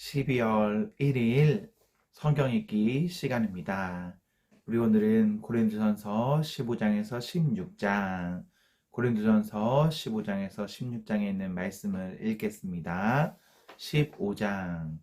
12월 1일 성경 읽기 시간입니다. 우리 오늘은 고린도전서 15장에서 16장, 고린도전서 15장에서 16장에 있는 말씀을 읽겠습니다. 15장.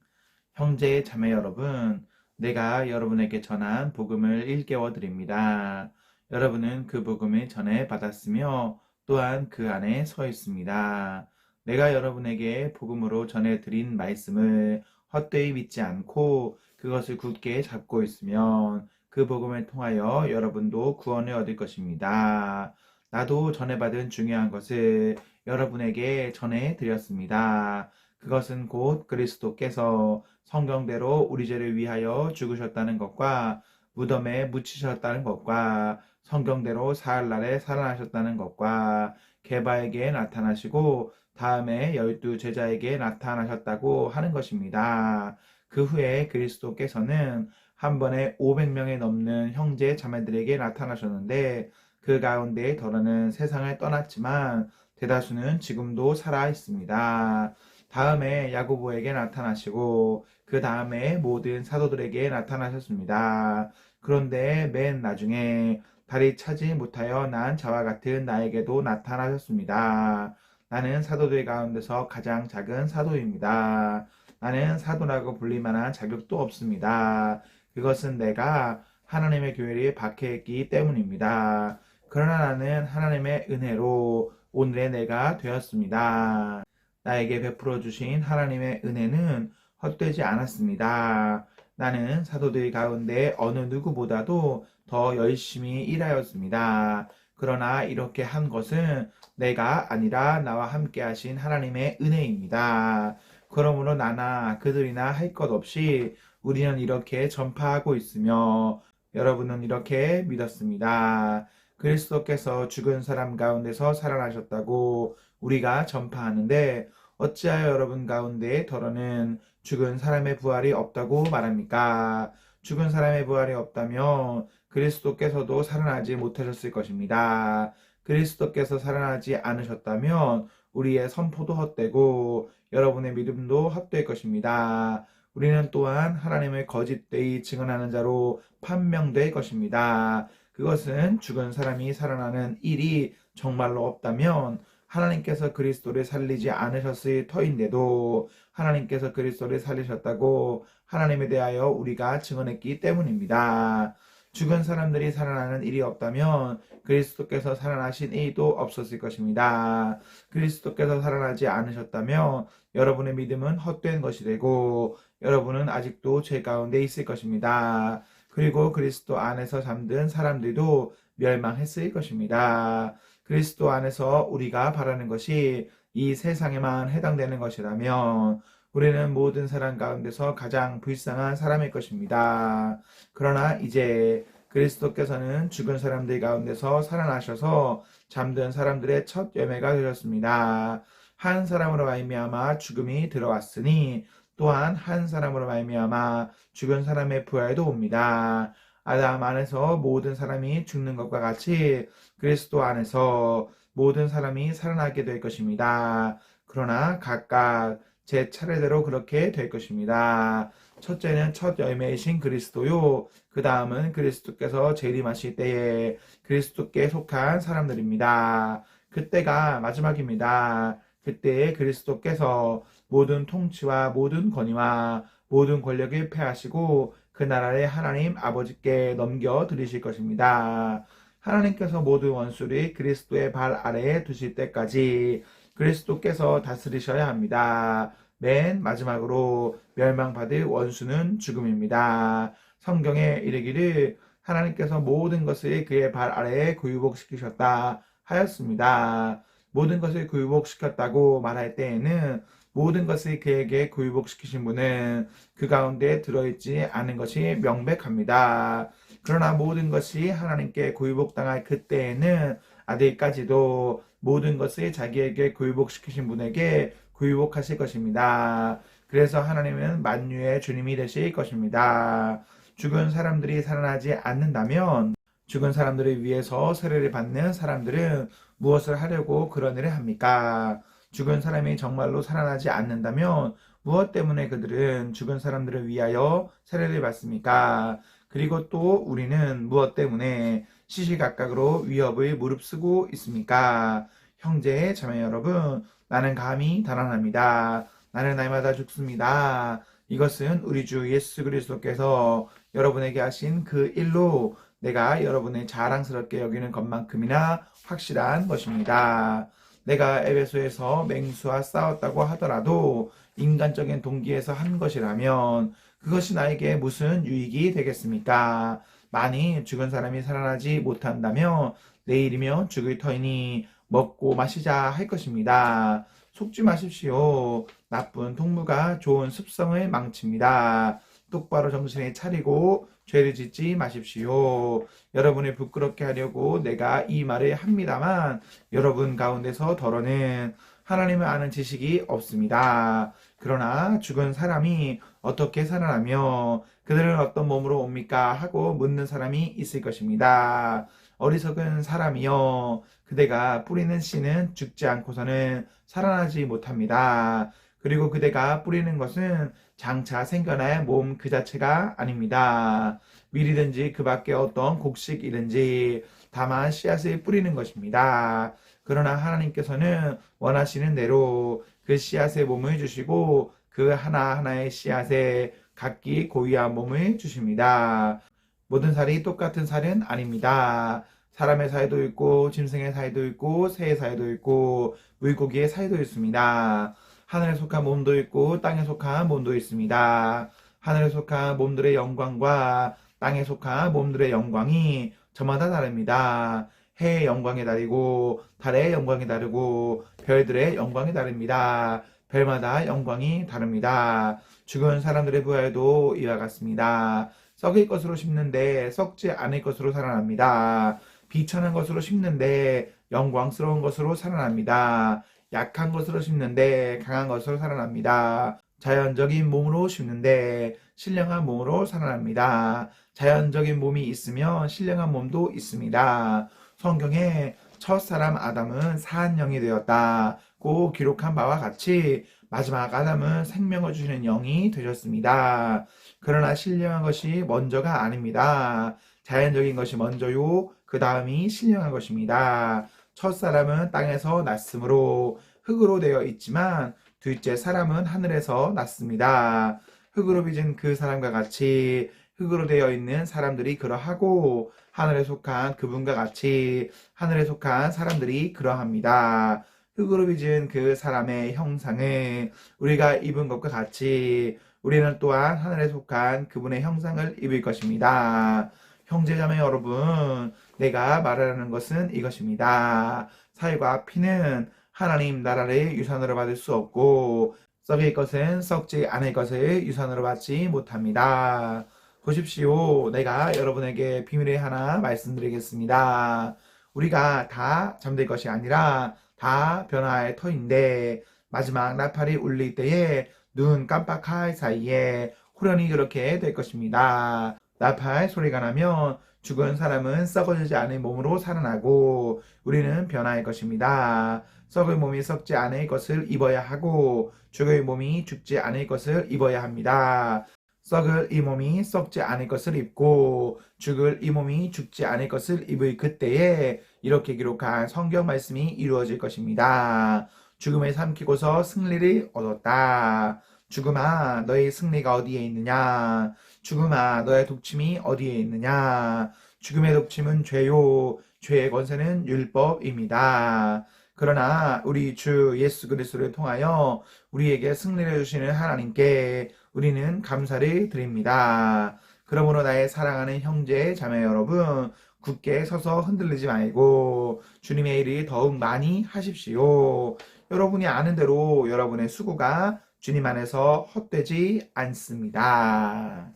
형제 자매 여러분, 내가 여러분에게 전한 복음을 일깨워 드립니다. 여러분은 그 복음을 전해 받았으며 또한 그 안에 서 있습니다. 내가 여러분에게 복음으로 전해드린 말씀을 헛되이 믿지 않고 그것을 굳게 잡고 있으면 그 복음을 통하여 여러분도 구원을 얻을 것입니다. 나도 전해받은 중요한 것을 여러분에게 전해드렸습니다. 그것은 곧 그리스도께서 성경대로 우리 죄를 위하여 죽으셨다는 것과 무덤에 묻히셨다는 것과 성경대로 사흘날에 살아나셨다는 것과 게바에게 나타나시고 다음에 12제자에게 나타나셨다고 하는 것입니다. 그 후에 그리스도께서는 한 번에 500명에 넘는 형제 자매들에게 나타나셨는데 그 가운데 더러는 세상을 떠났지만 대다수는 지금도 살아 있습니다. 다음에 야고보에게 나타나시고 그 다음에 모든 사도들에게 나타나셨습니다. 그런데 맨 나중에 다리 차지 못하여 난 자와 같은 나에게도 나타나셨습니다. 나는 사도들 가운데서 가장 작은 사도입니다. 나는 사도라고 불릴 만한 자격도 없습니다. 그것은 내가 하나님의 교회에 박해했기 때문입니다. 그러나 나는 하나님의 은혜로 오늘의 내가 되었습니다. 나에게 베풀어 주신 하나님의 은혜는 헛되지 않았습니다. 나는 사도들 가운데 어느 누구보다도 더 열심히 일하였습니다. 그러나 이렇게 한 것은 내가 아니라 나와 함께 하신 하나님의 은혜입니다. 그러므로 나나 그들이나 할 것 없이 우리는 이렇게 전파하고 있으며 여러분은 이렇게 믿었습니다. 그리스도께서 죽은 사람 가운데서 살아나셨다고 우리가 전파하는데 어찌하여 여러분 가운데 더러는 죽은 사람의 부활이 없다고 말합니까? 죽은 사람의 부활이 없다면 그리스도께서도 살아나지 못하셨을 것입니다. 그리스도께서 살아나지 않으셨다면 우리의 선포도 헛되고 여러분의 믿음도 헛될 것입니다. 우리는 또한 하나님을 거짓되이 증언하는 자로 판명될 것입니다. 그것은 죽은 사람이 살아나는 일이 정말로 없다면 하나님께서 그리스도를 살리지 않으셨을 터인데도 하나님께서 그리스도를 살리셨다고 하나님에 대하여 우리가 증언했기 때문입니다. 죽은 사람들이 살아나는 일이 없다면 그리스도께서 살아나신 일도 없었을 것입니다. 그리스도께서 살아나지 않으셨다면 여러분의 믿음은 헛된 것이 되고 여러분은 아직도 죄 가운데 있을 것입니다. 그리고 그리스도 안에서 잠든 사람들도 멸망했을 것입니다. 그리스도 안에서 우리가 바라는 것이 이 세상에만 해당되는 것이라면 우리는 모든 사람 가운데서 가장 불쌍한 사람일 것입니다. 그러나 이제 그리스도께서는 죽은 사람들 가운데서 살아나셔서 잠든 사람들의 첫 열매가 되셨습니다. 한 사람으로 말미암아 죽음이 들어왔으니 또한 한 사람으로 말미암아 죽은 사람의 부활도 옵니다. 아담 안에서 모든 사람이 죽는 것과 같이 그리스도 안에서 모든 사람이 살아나게 될 것입니다. 그러나 각각 제 차례대로 그렇게 될 것입니다. 첫째는 첫 열매이신 그리스도요. 그 다음은 그리스도께서 재림하실 때에 그리스도께 속한 사람들입니다. 그때가 마지막입니다. 그때에 그리스도께서 모든 통치와 모든 권위와 모든 권력을 패하시고 그 나라를 하나님 아버지께 넘겨드리실 것입니다. 하나님께서 모든 원수를 그리스도의 발 아래에 두실 때까지 그리스도께서 다스리셔야 합니다. 맨 마지막으로 멸망받을 원수는 죽음입니다. 성경에 이르기를 하나님께서 모든 것을 그의 발 아래에 굴복시키셨다 하였습니다. 모든 것을 굴복시켰다고 말할 때에는 모든 것을 그에게 굴복시키신 분은 그 가운데 들어있지 않은 것이 명백합니다. 그러나 모든 것이 하나님께 굴복당할 그때에는 아들까지도 모든 것을 자기에게 굴복시키신 분에게 굴복하실 것입니다. 그래서 하나님은 만유의 주님이 되실 것입니다. 죽은 사람들이 살아나지 않는다면 죽은 사람들을 위해서 세례를 받는 사람들은 무엇을 하려고 그런 일을 합니까? 죽은 사람이 정말로 살아나지 않는다면 무엇 때문에 그들은 죽은 사람들을 위하여 세례를 받습니까? 그리고 또 우리는 무엇 때문에 시시각각으로 위협을 무릅쓰고 있습니까? 형제, 자매 여러분, 나는 감히 단언합니다. 나는 날마다 죽습니다. 이것은 우리 주 예수 그리스도께서 여러분에게 하신 그 일로 내가 여러분의 자랑스럽게 여기는 것만큼이나 확실한 것입니다. 내가 에베소에서 맹수와 싸웠다고 하더라도 인간적인 동기에서 한 것이라면 그것이 나에게 무슨 유익이 되겠습니까? 만일 죽은 사람이 살아나지 못한다면 내일이면 죽을 터이니 먹고 마시자 할 것입니다. 속지 마십시오. 나쁜 동무가 좋은 습성을 망칩니다. 똑바로 정신을 차리고 죄를 짓지 마십시오. 여러분을 부끄럽게 하려고 내가 이 말을 합니다만 여러분 가운데서 더러는 하나님을 아는 지식이 없습니다. 그러나 죽은 사람이 어떻게 살아나며 그들은 어떤 몸으로 옵니까? 하고 묻는 사람이 있을 것입니다. 어리석은 사람이여, 그대가 뿌리는 씨는 죽지 않고서는 살아나지 못합니다. 그리고 그대가 뿌리는 것은 장차 생겨날 몸 그 자체가 아닙니다. 밀이든지 그 밖에 어떤 곡식이든지 다만 씨앗을 뿌리는 것입니다. 그러나 하나님께서는 원하시는 대로 그 씨앗의 몸을 주시고 그 하나하나의 씨앗에 각기 고유한 몸을 주십니다. 모든 살이 똑같은 살은 아닙니다. 사람의 사이도 있고 짐승의 사이도 있고 새의 사이도 있고 물고기의 사이도 있습니다. 하늘에 속한 몸도 있고 땅에 속한 몸도 있습니다. 하늘에 속한 몸들의 영광과 땅에 속한 몸들의 영광이 저마다 다릅니다. 해의 영광이 다르고 달의 영광이 다르고 별들의 영광이 다릅니다. 별마다 영광이 다릅니다. 죽은 사람들의 부활도 이와 같습니다. 썩을 것으로 심는데 썩지 않을 것으로 살아납니다. 비천한 것으로 심는데 영광스러운 것으로 살아납니다. 약한 것으로 심는데 강한 것으로 살아납니다. 자연적인 몸으로 심는데 신령한 몸으로 살아납니다. 자연적인 몸이 있으면 신령한 몸도 있습니다. 성경에 첫사람 아담은 사한 영이 되었다고 기록한 바와 같이 마지막 아담은 생명을 주시는 영이 되셨습니다. 그러나 신령한 것이 먼저가 아닙니다. 자연적인 것이 먼저요, 그 다음이 신령한 것입니다. 첫사람은 땅에서 났으므로 흙으로 되어 있지만 둘째 사람은 하늘에서 났습니다. 흙으로 빚은 그 사람과 같이 흙으로 되어 있는 사람들이 그러하고 하늘에 속한 그분과 같이 하늘에 속한 사람들이 그러합니다. 흙으로 빚은 그 사람의 형상을 우리가 입은 것과 같이 우리는 또한 하늘에 속한 그분의 형상을 입을 것입니다. 형제자매 여러분, 내가 말하는 것은 이것입니다. 살과 피는 하나님 나라를 유산으로 받을 수 없고 썩을 것은 썩지 않을 것을 유산으로 받지 못합니다. 보십시오. 내가 여러분에게 비밀을 하나 말씀드리겠습니다. 우리가 다 잠들 것이 아니라 다 변화할 터인데 마지막 나팔이 울릴 때에 눈 깜빡할 사이에 호련히 그렇게 될 것입니다. 나팔 소리가 나면 죽은 사람은 썩어지지 않을 몸으로 살아나고 우리는 변화할 것입니다. 썩을 몸이 썩지 않을 것을 입어야 하고 죽을 몸이 죽지 않을 것을 입어야 합니다. 썩을 이 몸이 썩지 않을 것을 입고 죽을 이 몸이 죽지 않을 것을 입을 그때에 이렇게 기록한 성경 말씀이 이루어질 것입니다. 죽음을 삼키고서 승리를 얻었다. 죽음아, 너의 승리가 어디에 있느냐? 죽음아, 너의 독침이 어디에 있느냐? 죽음의 독침은 죄요, 죄의 권세는 율법입니다. 그러나 우리 주 예수 그리스도를 통하여 우리에게 승리를 주시는 하나님께 우리는 감사를 드립니다. 그러므로 나의 사랑하는 형제 자매 여러분, 굳게 서서 흔들리지 말고 주님의 일을 더욱 많이 하십시오. 여러분이 아는 대로 여러분의 수고가 주님 안에서 헛되지 않습니다.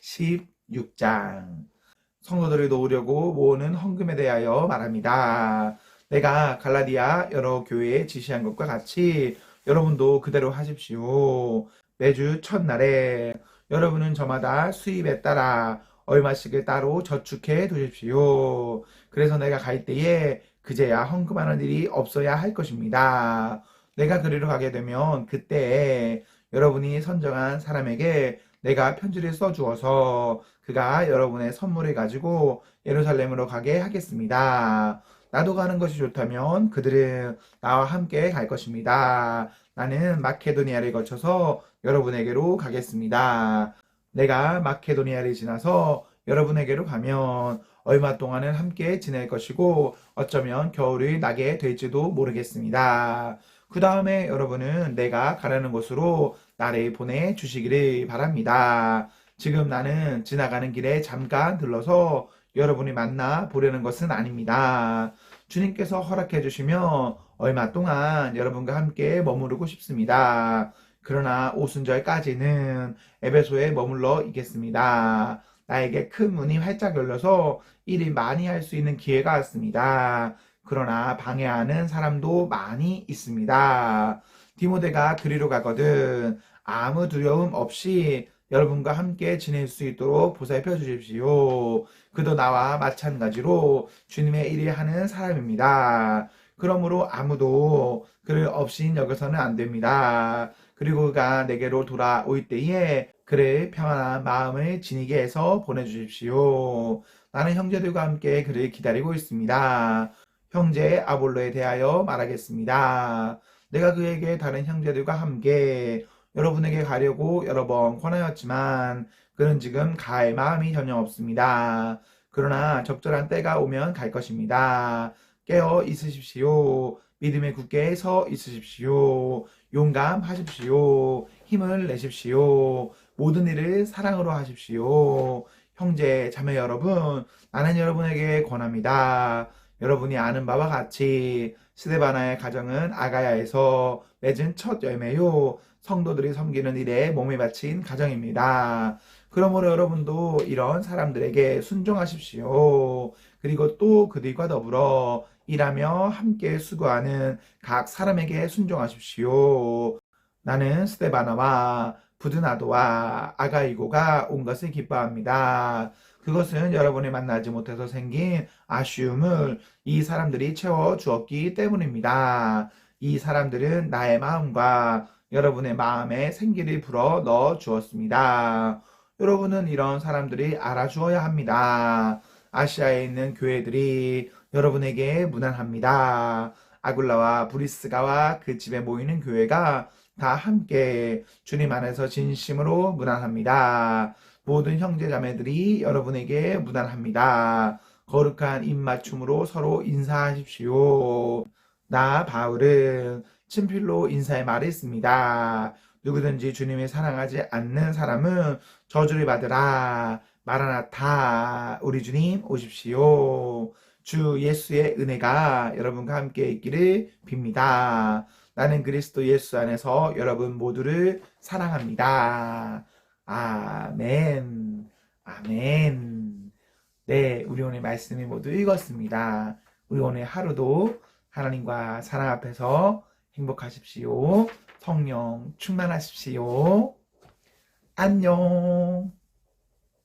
16장 성도들을 도우려고 모으는 헌금에 대하여 말합니다. 내가 갈라디아 여러 교회에 지시한 것과 같이 여러분도 그대로 하십시오. 매주 첫날에 여러분은 저마다 수입에 따라 얼마씩을 따로 저축해 두십시오. 그래서 내가 갈 때에 그제야 헌금하는 일이 없어야 할 것입니다. 내가 그리로 가게 되면 그때 여러분이 선정한 사람에게 내가 편지를 써주어서 그가 여러분의 선물을 가지고 예루살렘으로 가게 하겠습니다. 나도 가는 것이 좋다면 그들은 나와 함께 갈 것입니다. 나는 마케도니아를 거쳐서 여러분에게로 가겠습니다. 내가 마케도니아를 지나서 여러분에게로 가면 얼마 동안은 함께 지낼 것이고 어쩌면 겨울이 나게 될지도 모르겠습니다. 그 다음에 여러분은 내가 가라는 곳으로 나를 보내주시기를 바랍니다. 지금 나는 지나가는 길에 잠깐 들러서 여러분이 만나 보려는 것은 아닙니다. 주님께서 허락해 주시면 얼마 동안 여러분과 함께 머무르고 싶습니다. 그러나 오순절까지는 에베소에 머물러 있겠습니다. 나에게 큰 문이 활짝 열려서 일을 많이 할 수 있는 기회가 왔습니다. 그러나 방해하는 사람도 많이 있습니다. 디모데가 그리로 가거든 아무 두려움 없이 여러분과 함께 지낼 수 있도록 보살펴 주십시오. 그도 나와 마찬가지로 주님의 일을 하는 사람입니다. 그러므로 아무도 그를 없인 여겨서는 안 됩니다. 그리고 그가 내게로 돌아올 때에 그를 평안한 마음을 지니게 해서 보내주십시오. 나는 형제들과 함께 그를 기다리고 있습니다. 형제 아볼로에 대하여 말하겠습니다. 내가 그에게 다른 형제들과 함께 여러분에게 가려고 여러 번 권하였지만 그는 지금 갈 마음이 전혀 없습니다. 그러나 적절한 때가 오면 갈 것입니다. 깨어 있으십시오. 믿음에 굳게 서 있으십시오. 용감하십시오. 힘을 내십시오. 모든 일을 사랑으로 하십시오. 형제, 자매 여러분, 나는 여러분에게 권합니다. 여러분이 아는 바와 같이 스데바나의 가정은 아가야에서 맺은 첫 열매요. 성도들이 섬기는 일에 몸을 바친 가정입니다. 그러므로 여러분도 이런 사람들에게 순종하십시오. 그리고 또 그들과 더불어 일하며 함께 수고하는 각 사람에게 순종하십시오. 나는 스데바나와 부드나도와 아가이고가 온 것을 기뻐합니다. 그것은 여러분이 만나지 못해서 생긴 아쉬움을 이 사람들이 채워 주었기 때문입니다. 이 사람들은 나의 마음과 여러분의 마음에 생기를 불어 넣어 주었습니다. 여러분은 이런 사람들이 알아주어야 합니다. 아시아에 있는 교회들이 여러분에게 무난합니다. 아굴라와 브리스가와 그 집에 모이는 교회가 다 함께 주님 안에서 진심으로 무난합니다. 모든 형제자매들이 여러분에게 무난합니다. 거룩한 입맞춤으로 서로 인사하십시오. 나 바울은 친필로 인사의 말했습니다. 누구든지 주님을 사랑하지 않는 사람은 저주를 받으라. 마라나타, 우리 주님 오십시오. 주 예수의 은혜가 여러분과 함께 있기를 빕니다. 나는 그리스도 예수 안에서 여러분 모두를 사랑합니다. 아멘. 아멘. 네, 우리 오늘 말씀을 모두 읽었습니다. 우리 오늘 하루도 하나님과 사랑 앞에서 행복하십시오. 성령 충만하십시오. 안녕.